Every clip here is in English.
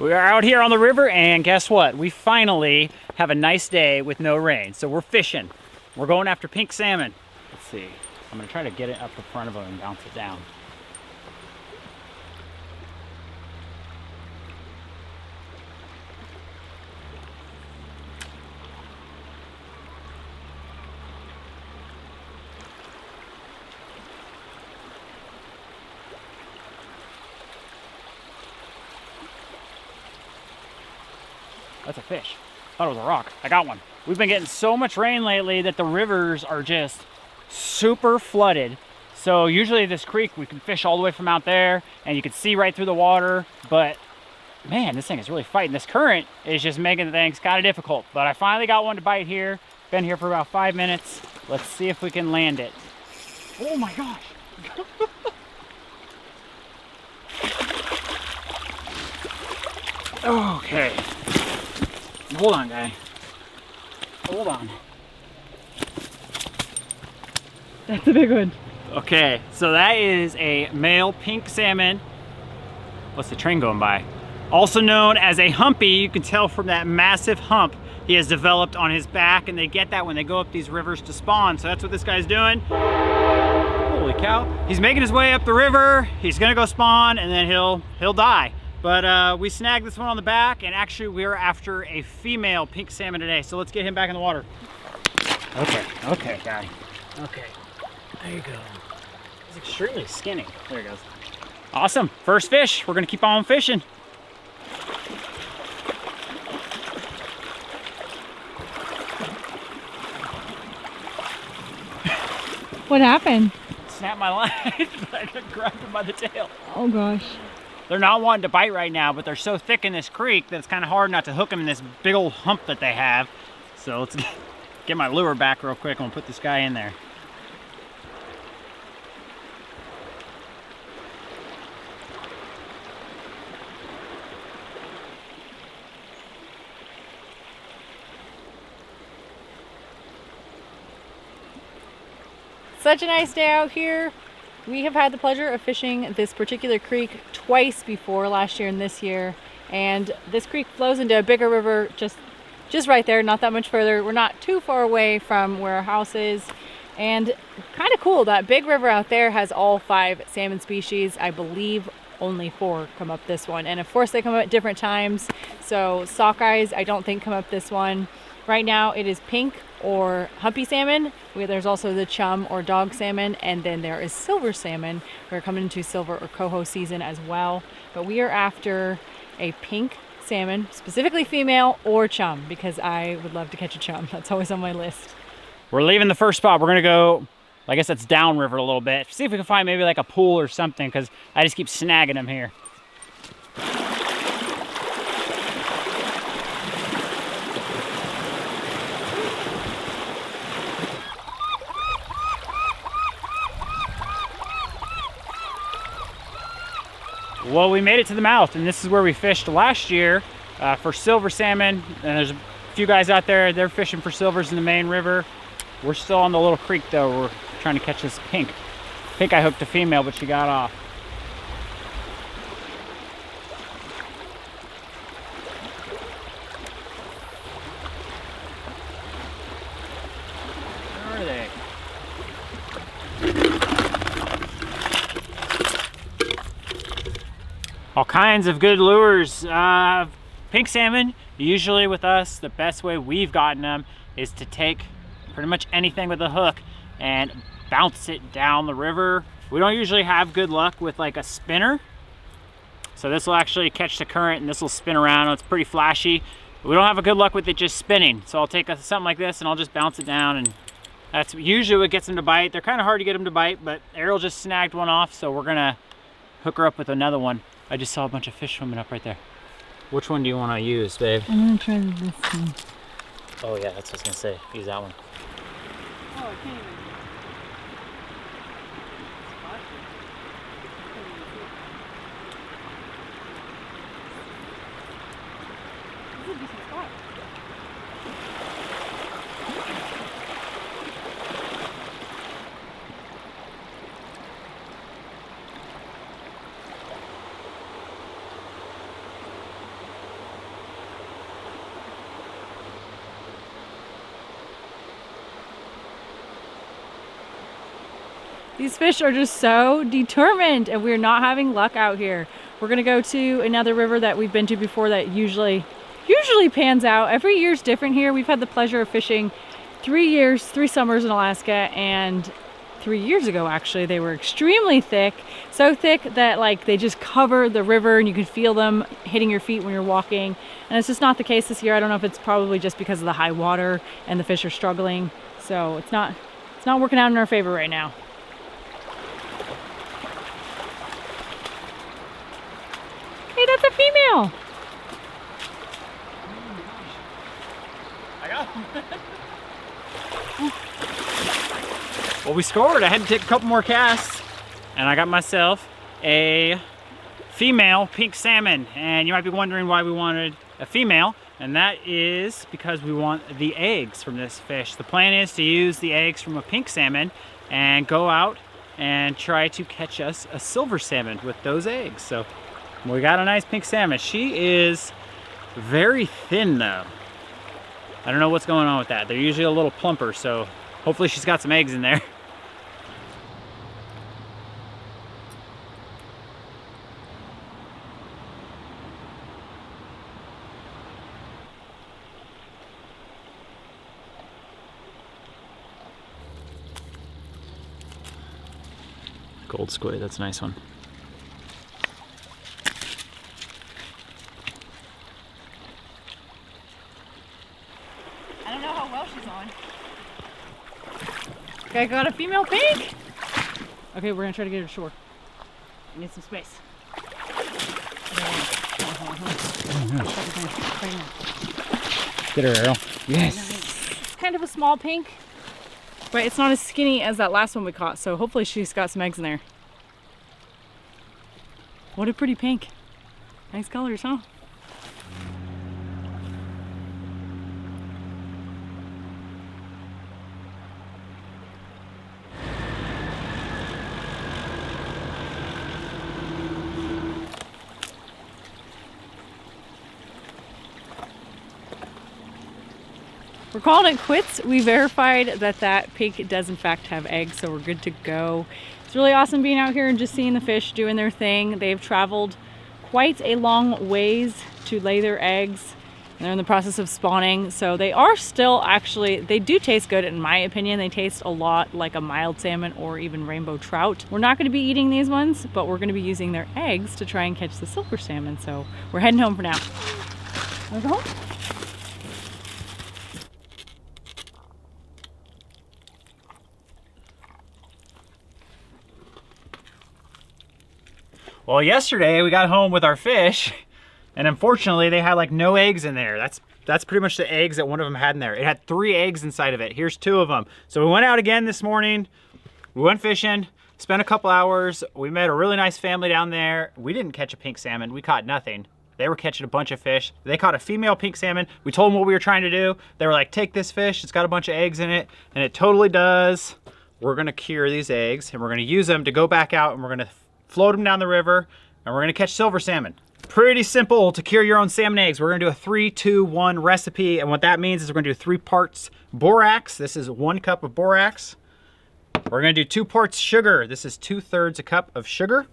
We are out here on the river, and guess what? We finally have a nice day with no rain. So we're fishing. We're going after pink salmon. Let's see. I'm gonna try to get it up in front of them and bounce it down. That's a fish. Thought it was a rock. I got one. We've been getting so much rain lately that the rivers are just super flooded. So usually this creek, we can fish all the way from out there and you can see right through the water. But man, this thing is really fighting. This current is just making things kind of difficult. But I finally got one to bite here. Been here for about 5 minutes. Let's see if we can land it. Oh my gosh. Okay. Hold on, guy. Hold on. That's a big one. Okay, so that is a male pink salmon. What's the train going by? Also known as a humpy. You can tell from that massive hump he has developed on his back, and they get that when they go up these rivers to spawn. So that's what this guy's doing. Holy cow. He's making his way up the river. He's gonna go spawn, and then he'll die. But we snagged this one on the back, and actually we are after a female pink salmon today. So let's get him back in the water. Okay, guy. Okay, there you go. He's extremely skinny. There he goes. Awesome, first fish. We're gonna keep on fishing. What happened? Snapped my line, but I couldn't grab him by the tail. Oh gosh. They're not wanting to bite right now, but they're so thick in this creek that it's kind of hard not to hook them in this big old hump that they have. So let's get my lure back real quick and we'll put this guy in there. Such a nice day out here. We have had the pleasure of fishing this particular creek twice before, last year and this year. And this creek flows into a bigger river just right there, not that much further. We're not too far away from where our house is. And kind of cool, that big river out there has all 5 salmon species. I believe only 4 come up this one. And of course they come up at different times. So sockeyes, I don't think come up this one. Right now it is pink or humpy salmon. There's also the chum or dog salmon, and then there is silver salmon. We're coming into silver or coho season as well. But we are after a pink salmon, specifically female or chum, because I would love to catch a chum. That's always on my list. We're leaving the first spot. We're gonna go, I guess that's downriver a little bit. See if we can find maybe like a pool or something, because I just keep snagging them here. Well, we made it to the mouth, and this is where we fished last year for silver salmon. And there's a few guys out there, they're fishing for silvers in the main river. We're still on the little creek though. We're trying to catch this pink. I think I hooked a female, but she got off. Where are they? All kinds of good lures. Pink salmon, usually with us, the best way we've gotten them is to take pretty much anything with a hook and bounce it down the river. We don't usually have good luck with like a spinner. So this will actually catch the current and this will spin around. It's pretty flashy. We don't have a good luck with it just spinning. So I'll take something like this and I'll just bounce it down, and that's usually what gets them to bite. They're kind of hard to get them to bite, but Arielle just snagged one off, so we're gonna hook her up with another one. I just saw a bunch of fish swimming up right there. Which one do you want to use, babe? I'm gonna try this one. Oh yeah, that's what I was gonna say. Use that one. Oh, I can't even. This is a decent spot. These fish are just so determined, and we're not having luck out here. We're gonna go to another river that we've been to before that usually pans out. Every year's different here. We've had the pleasure of fishing 3 summers in Alaska, and 3 years ago actually they were extremely thick, so thick that like they just cover the river and you can feel them hitting your feet when you're walking. And it's just not the case this year. I don't know if it's probably just because of the high water and the fish are struggling, so it's not working out in our favor right now. Hey, that's a female. I got him. Well, we scored. I had to take a couple more casts, and I got myself a female pink salmon. And you might be wondering why we wanted a female, and that is because we want the eggs from this fish. The plan is to use the eggs from a pink salmon and go out and try to catch us a silver salmon with those eggs. So we got a nice pink salmon. She is very thin though. I don't know what's going on with that. They're usually a little plumper, so hopefully she's got some eggs in there. Gold squid, that's a nice one. I don't know how well she's on. Okay, I got a female pink. Okay, we're gonna try to get her to shore. I need some space. Get her, Arielle. Yes. Nice. It's kind of a small pink, but it's not as skinny as that last one we caught, so hopefully she's got some eggs in there. What a pretty pink. Nice colors, huh? We're calling it quits. We verified that that pink does in fact have eggs, so we're good to go. It's really awesome being out here and just seeing the fish doing their thing. They've traveled quite a long ways to lay their eggs, and they're in the process of spawning. So they are still actually, they do taste good in my opinion. They taste a lot like a mild salmon or even rainbow trout. We're not going to be eating these ones, but we're going to be using their eggs to try and catch the silver salmon. So we're heading home for now. Wanna go home? Well, yesterday we got home with our fish, and unfortunately they had like no eggs in there. That's pretty much the eggs that one of them had in there. It had 3 eggs inside of it. Here's 2 of them. So we went out again this morning. We went fishing, spent a couple hours. We met a really nice family down there. We didn't catch a pink salmon. We caught nothing. They were catching a bunch of fish. They caught a female pink salmon. We told them what we were trying to do. They were like, take this fish. It's got a bunch of eggs in it, and it totally does. We're gonna cure these eggs, and we're gonna use them to go back out, and we're gonna float them down the river, and we're gonna catch silver salmon. Pretty simple to cure your own salmon eggs. We're gonna do a 3-2-1 recipe, and what that means is we're gonna do 3 parts borax. This is 1 cup of borax. We're gonna do 2 parts sugar. This is 2/3 a cup of sugar.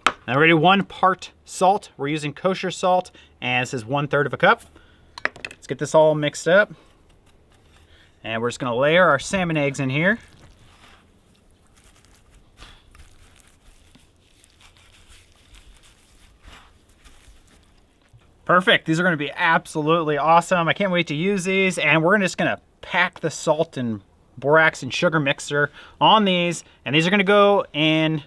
And we're gonna do 1 part salt. We're using kosher salt, and this is 1/3 of a cup. Let's get this all mixed up. And we're just gonna layer our salmon eggs in here. Perfect, these are gonna be absolutely awesome. I can't wait to use these, and we're just gonna pack the salt and borax and sugar mixer on these, and these are gonna go in,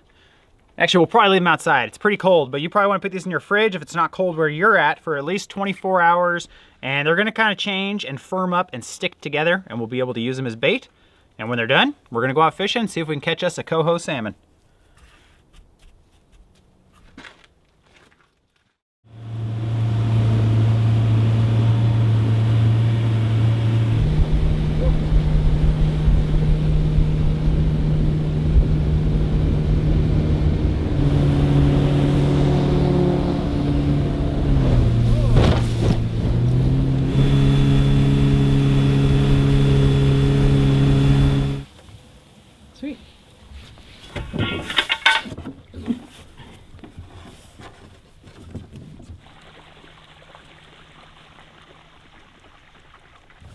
actually we'll probably leave them outside. It's pretty cold, but you probably wanna put these in your fridge if it's not cold where you're at least 24 hours, and they're gonna kinda change and firm up and stick together, and we'll be able to use them as bait. And when they're done, we're gonna go out fishing and see if we can catch us a coho salmon.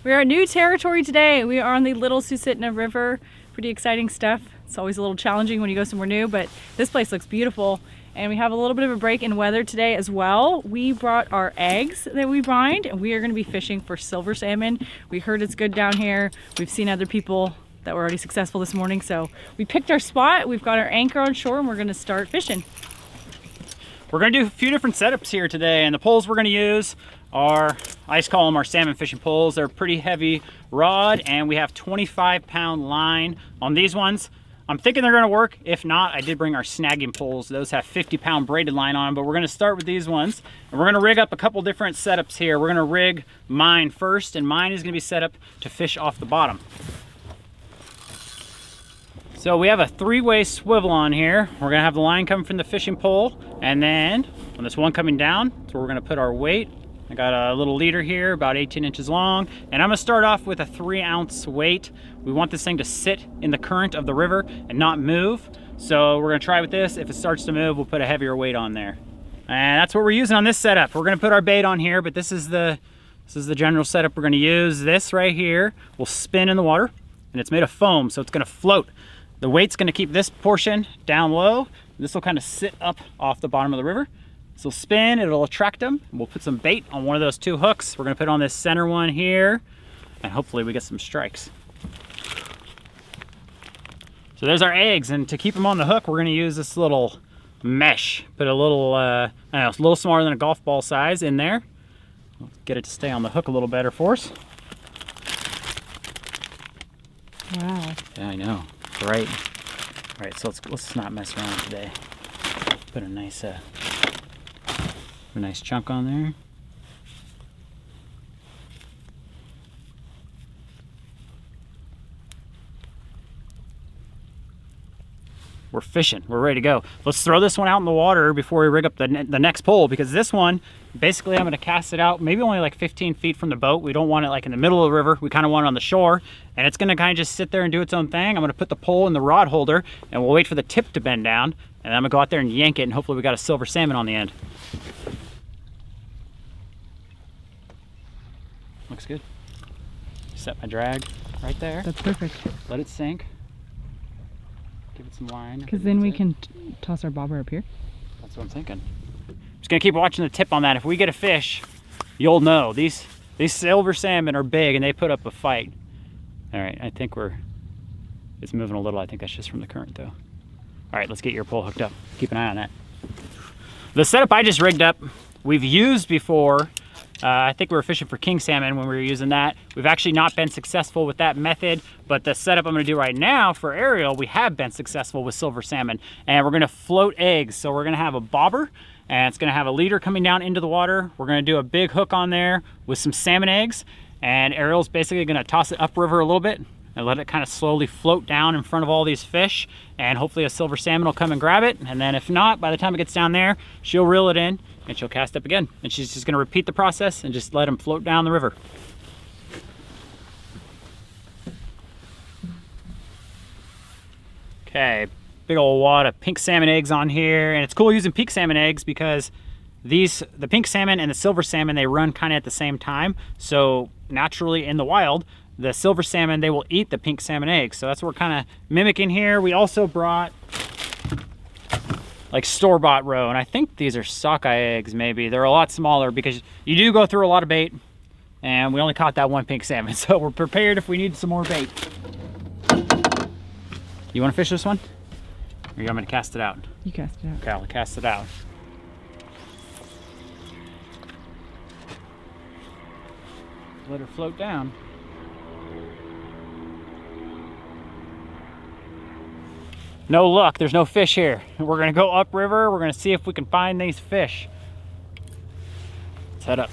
We are at new territory today. We are on the Little Susitna River. Pretty exciting stuff. It's always a little challenging when you go somewhere new, but this place looks beautiful. And we have a little bit of a break in weather today as well. We brought our eggs that we bind, and we are gonna be fishing for silver salmon. We heard it's good down here. We've seen other people that were already successful this morning. So we picked our spot. We've got our anchor on shore and we're gonna start fishing. We're gonna do a few different setups here today, and the poles we're gonna use are, I just call them our salmon fishing poles. They're pretty heavy rod, and we have 25-pound line on these ones. I'm thinking they're gonna work. If not, I did bring our snagging poles. Those have 50-pound braided line on them, but we're gonna start with these ones. And we're gonna rig up a couple different setups here. We're gonna rig mine first, and mine is gonna be set up to fish off the bottom. So we have a 3-way swivel on here. We're gonna have the line coming from the fishing pole, and then on this one coming down, so we're gonna put our weight. I got a little leader here, about 18 inches long, and I'm gonna start off with a 3-ounce weight. We want this thing to sit in the current of the river and not move. So we're gonna try with this. If it starts to move, we'll put a heavier weight on there. And that's what we're using on this setup. We're gonna put our bait on here, but this is the general setup we're gonna use. This right here will spin in the water, and it's made of foam, so it's gonna float. The weight's gonna keep this portion down low. This will kind of sit up off the bottom of the river. So spin, it'll attract them. We'll put some bait on one of those 2 hooks. We're gonna put on this center one here, and hopefully we get some strikes. So there's our eggs, and to keep them on the hook, we're gonna use this little mesh. Put a little, I don't know, it's a little smaller than a golf ball size in there. We'll get it to stay on the hook a little better for us. Wow. Yeah, I know, great. All right, so let's not mess around today. Put a nice chunk on there. We're fishing, we're ready to go. Let's throw this one out in the water before we rig up the next pole, because this one, basically I'm gonna cast it out maybe only like 15 feet from the boat. We don't want it like in the middle of the river. We kind of want it on the shore, and it's gonna kind of just sit there and do its own thing. I'm gonna put the pole in the rod holder, and we'll wait for the tip to bend down, and I'm gonna go out there and yank it, and hopefully we got a silver salmon on the end. Looks good. Set my drag right there. That's perfect. Let it sink. Give it some line. Because then we can toss our bobber up here. That's what I'm thinking. Just gonna keep watching the tip on that. If we get a fish, you'll know. These silver salmon are big, and they put up a fight. All right, I think it's moving a little. I think that's just from the current though. All right, let's get your pole hooked up. Keep an eye on that. The setup I just rigged up, we've used before. I think we were fishing for king salmon when we were using that. We've actually not been successful with that method, but the setup I'm gonna do right now for Arielle, we have been successful with silver salmon. And we're gonna float eggs. So we're gonna have a bobber, and it's gonna have a leader coming down into the water. We're gonna do a big hook on there with some salmon eggs, and Arielle's basically gonna toss it upriver a little bit and let it kind of slowly float down in front of all these fish, and hopefully a silver salmon will come and grab it. And then if not, by the time it gets down there, she'll reel it in and she'll cast up again. And she's just gonna repeat the process and just let them float down the river. Okay, big old wad of pink salmon eggs on here. And it's cool using pink salmon eggs because the pink salmon and the silver salmon, they run kind of at the same time. So naturally in the wild, the silver salmon, they will eat the pink salmon eggs. So that's what we're kind of mimicking here. We also brought like store-bought roe, and I think these are sockeye eggs maybe. They're a lot smaller because you do go through a lot of bait, and we only caught that one pink salmon, so we're prepared if we need some more bait. You want to fish this one? Or you want me to cast it out? You cast it out. Okay, I'll cast it out. Let her float down. No luck, there's no fish here. We're gonna go upriver, we're gonna see if we can find these fish. Let's head up.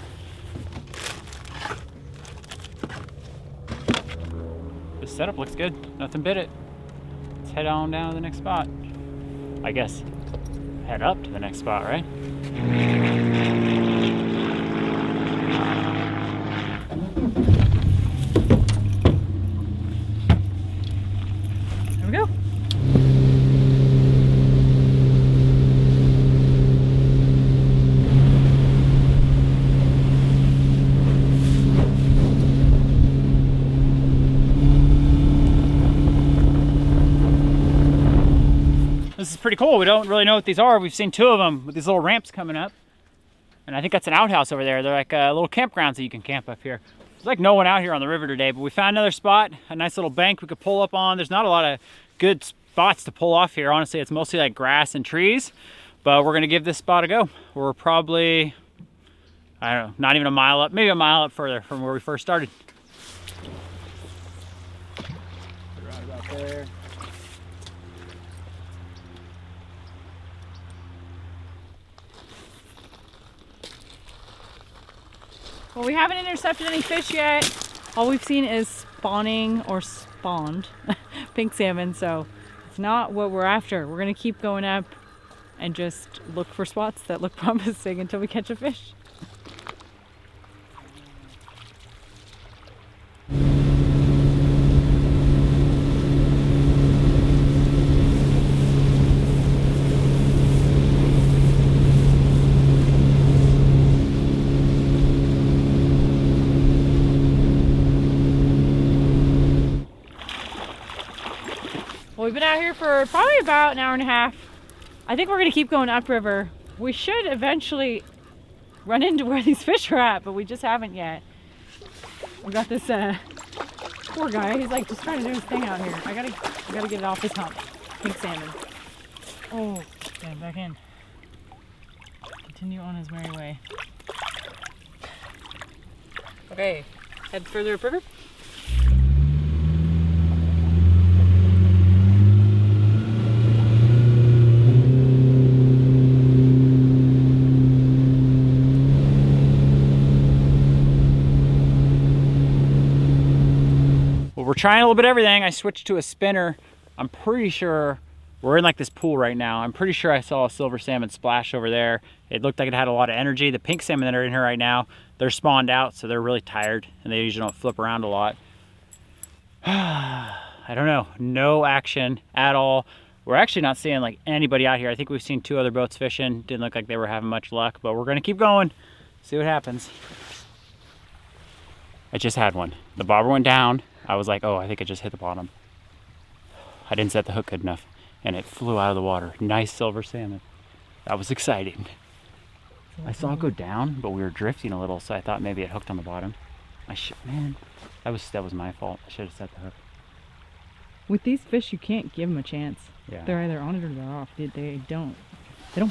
This setup looks good, nothing bit it. Let's head on down to the next spot. I guess, head up to the next spot, right? There we go. this is pretty cool. We don't really know what these are. We've seen 2 of them with these little ramps coming up. And I think that's an outhouse over there. They're like little campgrounds that you can camp up here. There's like no one out here on the river today, but we found another spot, a nice little bank we could pull up on. There's not a lot of good spots to pull off here. Honestly, it's mostly like grass and trees, but we're gonna give this spot a go. We're probably, I don't know, not even a mile up, maybe a mile up further from where we first started. Right about there. Well, we haven't intercepted any fish yet. All we've seen is spawning or spawned pink salmon, so it's not what we're after. We're gonna keep going up and just look for spots that look promising until we catch a fish. We've been out here for probably about an hour and a half. I think we're gonna keep going upriver. We should eventually run into where these fish are at, but we just haven't yet. We got this poor guy. He's like just trying to do his thing out here. I gotta get it off his hump. Pink salmon. Oh, get him back in. Continue on his merry way. Okay, head further upriver. We're trying a little bit of everything. I switched to a spinner. I'm pretty sure we're in like this pool right now. I'm pretty sure I saw a silver salmon splash over there. It looked like it had a lot of energy. The pink salmon that are in here right now, they're spawned out, so they're really tired and they usually don't flip around a lot. I don't know, no action at all. We're actually not seeing like anybody out here. I think we've seen 2 other boats fishing. Didn't look like they were having much luck, but we're gonna keep going, see what happens. I just had one. The bobber went down. I was like, oh, I think it just hit the bottom. I didn't set the hook good enough and it flew out of the water. Nice silver salmon. That was exciting. I saw it go down, but we were drifting a little, so I thought maybe it hooked on the bottom. Man, that was my fault. I should have set the hook. With these fish, you can't give them a chance. Yeah. They're They're either on it or they're off. They don't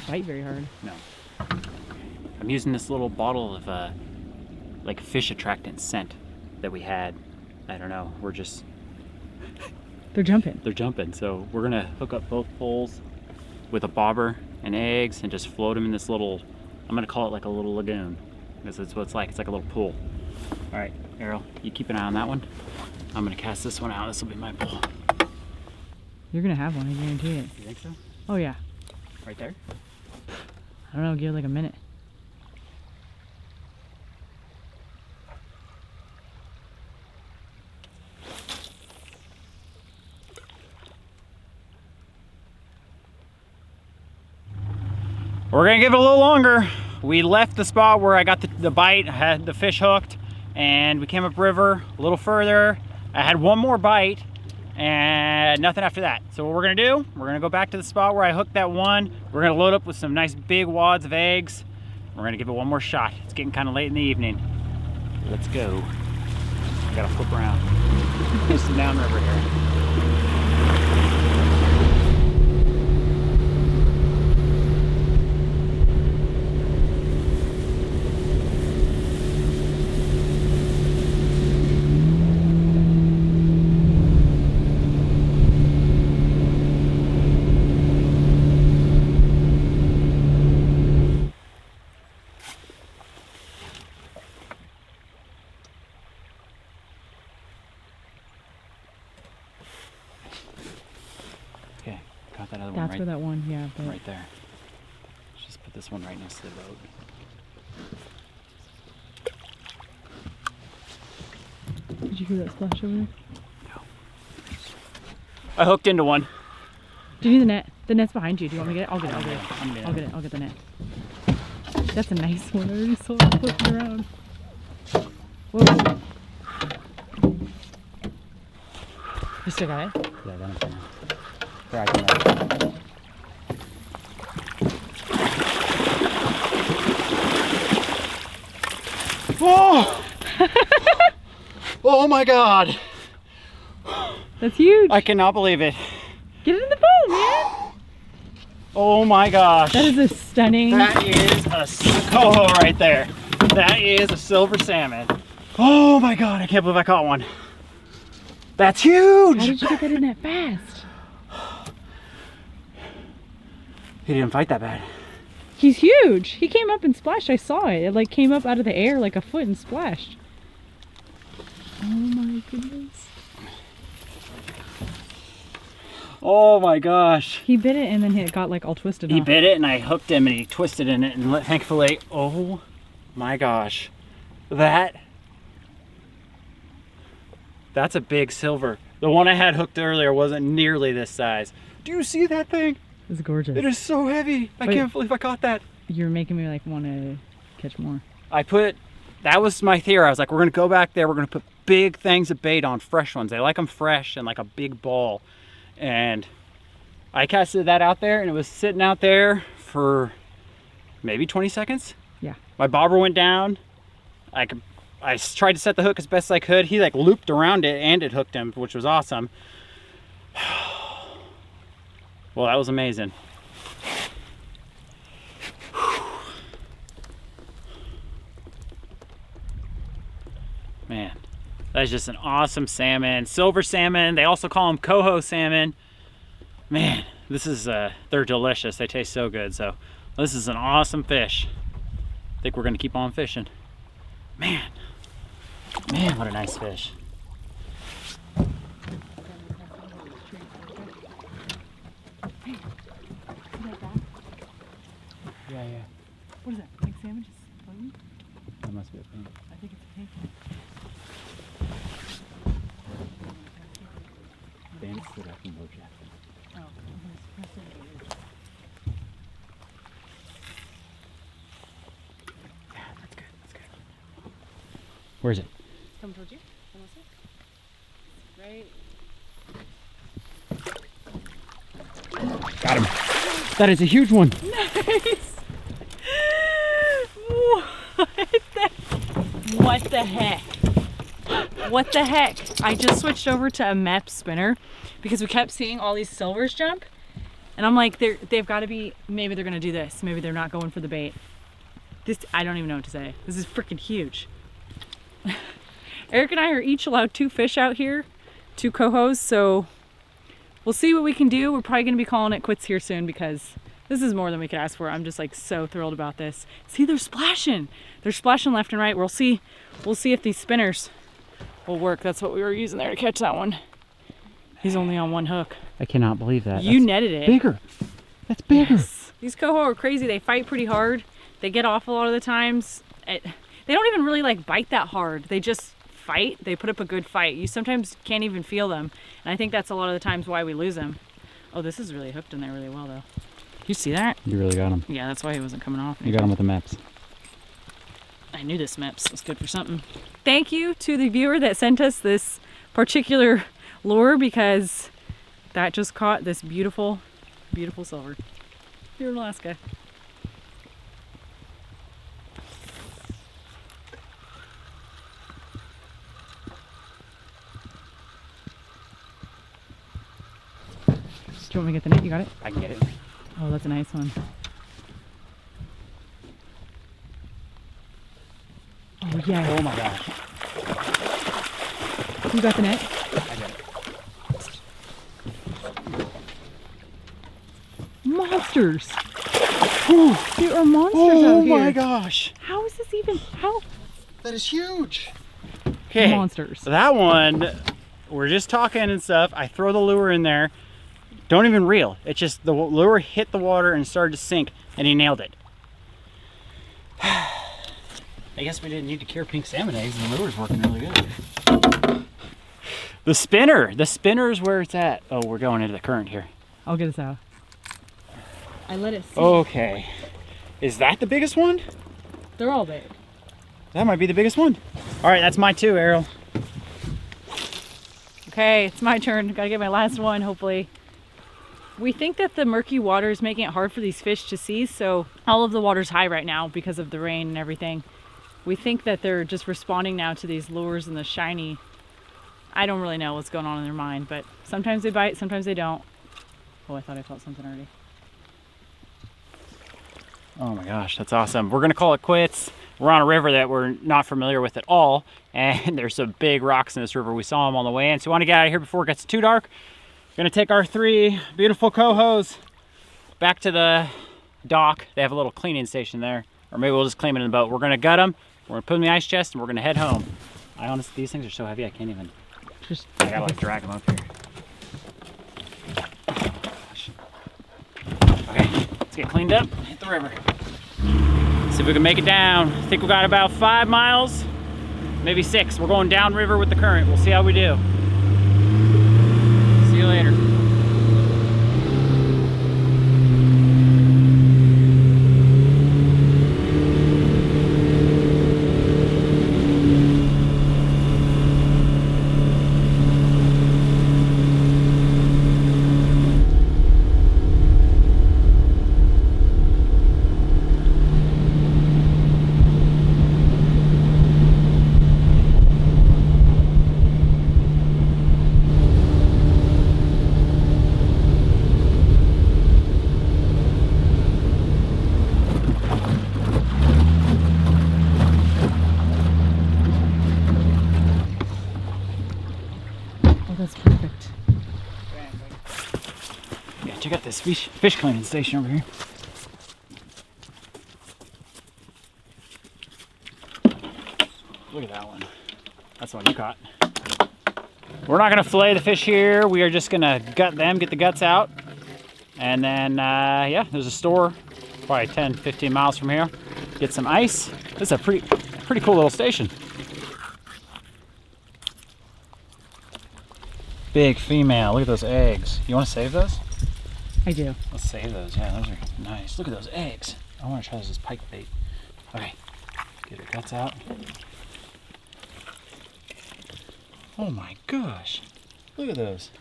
bite very hard. No. I'm using this little bottle of like fish attractant scent that we had. I don't know, we're just... They're jumping. They're jumping, so we're gonna hook up both poles with a bobber and eggs and just float them in this little, I'm gonna call it like a little lagoon. This is what it's like a little pool. All right, Arielle, you keep an eye on that one. I'm gonna cast this one out, this will be my pole. You're gonna have one, I guarantee it. You think so? Oh yeah. Right there? I don't know, give it like a minute. We're gonna give it a little longer. We left the spot where I got the bite, I had the fish hooked, and we came up river a little further. I had one more bite and nothing after that. So what we're gonna do, we're gonna go back to the spot where I hooked that one. We're gonna load up with some nice big wads of eggs. We're gonna give it one more shot. It's getting kind of late in the evening. Let's go. I gotta flip around. Just downriver here. Got that other one That's right, where that one, yeah. But right there. Let's just put this one right next to the boat. Did you hear that splash over there? No. I hooked into one. Do you need the net? The net's behind you. Do you want me to get it? I'll get it. I'll get it. I'm gonna I'll get it. I'll get the net. That's a nice one. I already saw it flipping around. Whoa. You still got it? Yeah, I got it. Here, I can Whoa! Oh my God. That's huge. I cannot believe it. Get it in the boat, man. Oh my gosh. That is a stunning. That is a coho right there. That is a silver salmon. Oh my God, I can't believe I caught one. That's huge. How did you get that in that fast? He didn't fight that bad. He's huge. He came up and splashed. I saw it. It like came up out of the air like a foot and splashed. Oh my goodness. Oh my gosh. He bit it and then it got like all twisted. He off. bit it and I hooked him and he twisted in it and thankfully, oh my gosh. That's a big silver. The one I had hooked earlier wasn't nearly this size. Do you see that thing? It's gorgeous. It is so heavy. I can't believe I caught that. You're making me like want to catch more. That was my theory. I was like, we're gonna go back there. We're gonna put big things of bait on fresh ones. They like them fresh and like a big ball. And I casted that out there and it was sitting out there for maybe 20 seconds. Yeah. My bobber went down. I tried to set the hook as best I could. He like looped around it and it hooked him, which was awesome. Well, that was amazing. Man, that's just an awesome salmon. Silver salmon. They also call them coho salmon. Man, this is, they're delicious. They taste so good. So this is an awesome fish. I think we're gonna keep on fishing. Man, what a nice fish. Yeah. What is that? Pink salmon just floating? That must be a pink. I think it's a pink. Ben stood up and looked at them. Oh, Yeah, that's good. Where is it? come towards you. Right. Got him. That is a huge one. Nice. What the heck? What the heck? I just switched over to a MEP spinner because we kept seeing all these silvers jump. And I'm like, they've got to be, maybe they're going to do this. Maybe they're not going for the bait. I don't even know what to say. This is freaking huge. Eric and I are each allowed 2 fish out here, 2 cohos. So we'll see what we can do. We're probably going to be calling it quits here soon because this is more than we could ask for. I'm just like so thrilled about this. See, they're splashing. They're splashing left and right. We'll see if these spinners will work. That's what we were using there to catch that one. He's only on 1 hook. I cannot believe that. You netted it. Bigger. That's bigger. Yes. These coho are crazy. They fight pretty hard. They get off a lot of the times. They don't even really like bite that hard. They just fight. They put up a good fight. You sometimes can't even feel them. And I think that's a lot of the times why we lose them. Oh, this is really hooked in there really well though. You see that? You really got him. Yeah, that's why he wasn't coming off. You got him with the MEPs. I knew this MEPS was good for something. Thank you to the viewer that sent us this particular lure because that just caught this beautiful, beautiful silver here in Alaska. Do you want me to get the net? You got it? I can get it. Oh, that's a nice one. Oh, yeah. Oh my gosh. You got the net? I got it. Monsters! Oh, there are monsters out Oh here. my gosh. How is this even? How? That is huge. Okay. Monsters. So that one, we're just talking and stuff. I throw the lure in there. Don't even reel. It's just the lure hit the water and started to sink and he nailed it. I guess we didn't need to cure pink salmon eggs and the lure's working really good. The spinner is where it's at. Oh, we're going into the current here. I'll get us out. I let it sink. Okay. Is that the biggest one? They're all big. That might be the biggest one. All right, that's mine too, Arielle. Okay, it's my turn. Gotta get my last one, hopefully. We think that the murky water is making it hard for these fish to see, so all of the water's high right now because of the rain and everything. We think that they're just responding now to these lures and the shiny. I don't really know what's going on in their mind, but sometimes they bite, sometimes they don't. Oh, I thought I felt something already. Oh my gosh, that's awesome. We're gonna call it quits. We're on a river that we're not familiar with at all, and there's some big rocks in this river. We saw them on the way in, so we want to get out of here before it gets too dark. We're gonna take our 3 beautiful cohos back to the dock. They have a little cleaning station there, or maybe we'll just clean them in the boat. We're gonna gut them, we're gonna put them in the ice chest, and we're gonna head home. I honestly, these things are so heavy I can't even. I gotta like drag them up here. Okay, let's get cleaned up, hit the river. See if we can make it down. I think we got about 5 miles, maybe 6. We're going down river with the current. We'll see how we do. See you later. That's perfect. Yeah, check out this fish cleaning station over here. Look at that one. That's the one you caught. We're not gonna fillet the fish here. We are just gonna gut them, get the guts out. And then, yeah, there's a store probably 10, 15 miles from here. Get some ice. This is a pretty cool little station. Big female. Look at those eggs. You want to save those? I do. Let's save those. Yeah, those are nice. Look at those eggs. I want to try this as pike bait. Okay, get her guts out. Oh my gosh. Look at those.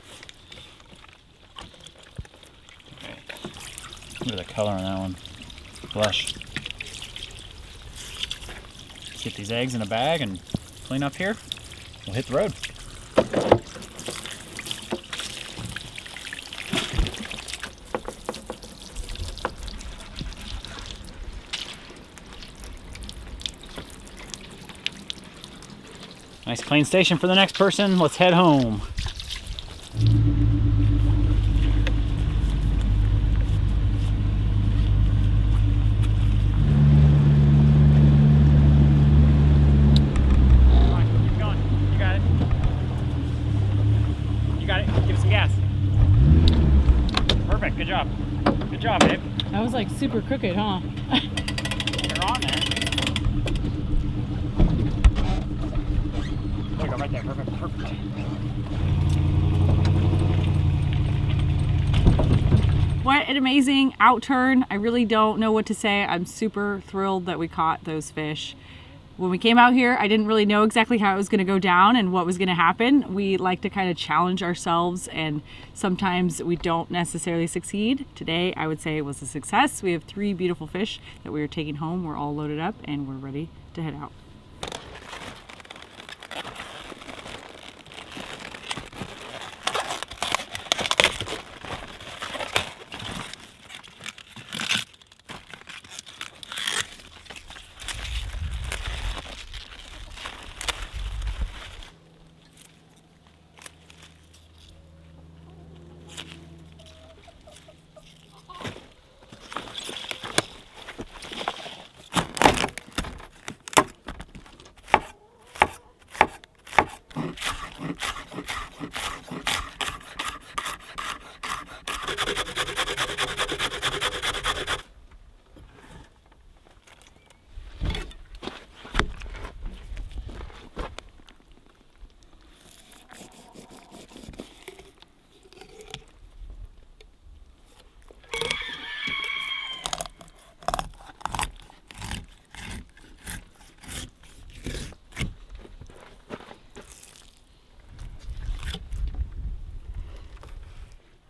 Okay. Look at the color on that one. Blush. Get these eggs in a bag and clean up here. We'll hit the road. Nice clean station for the next person. Let's head home. Come on, keep going. You got it. You got it. Give it some gas. Perfect. Good job. Good job, babe. That was like super crooked, huh? You're on there. There you go, right there. Perfect. Perfect. What an amazing outturn. I really don't know what to say. I'm super thrilled that we caught those fish. When we came out here, I didn't really know exactly how it was going to go down and what was going to happen. We like to kind of challenge ourselves, and sometimes we don't necessarily succeed. Today, I would say it was a success. We have 3 beautiful fish that we are taking home. We're all loaded up and we're ready to head out.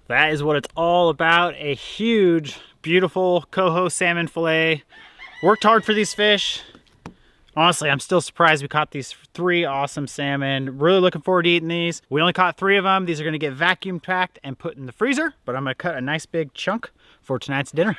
That is what it's all about. A huge, beautiful coho salmon fillet. Worked hard for these fish. I Honestly, I'm still surprised we caught these 3 awesome salmon. Really looking forward to eating these. We only caught 3 of them. These are gonna get vacuum packed and put in the freezer, but I'm gonna cut a nice big chunk for tonight's dinner.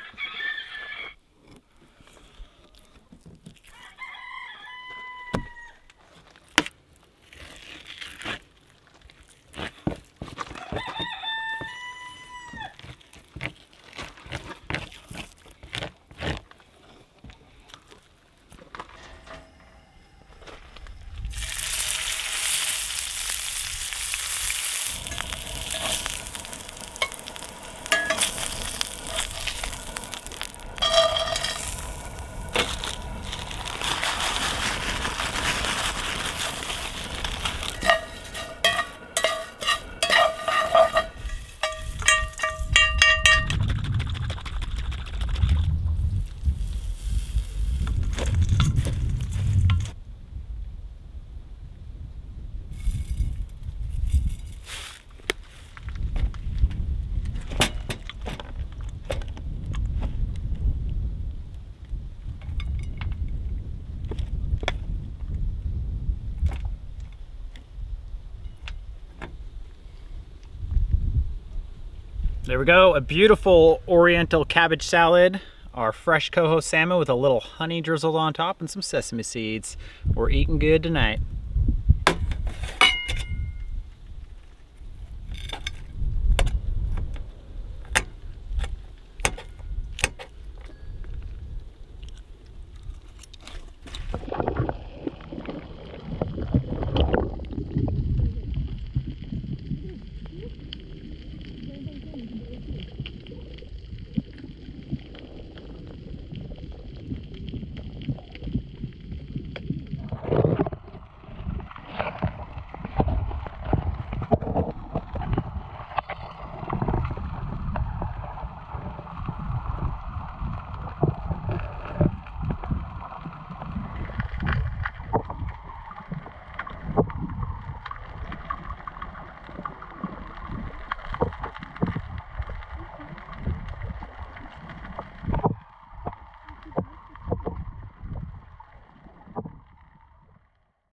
There we go, a beautiful oriental cabbage salad, our fresh coho salmon with a little honey drizzled on top and some sesame seeds. We're eating good tonight.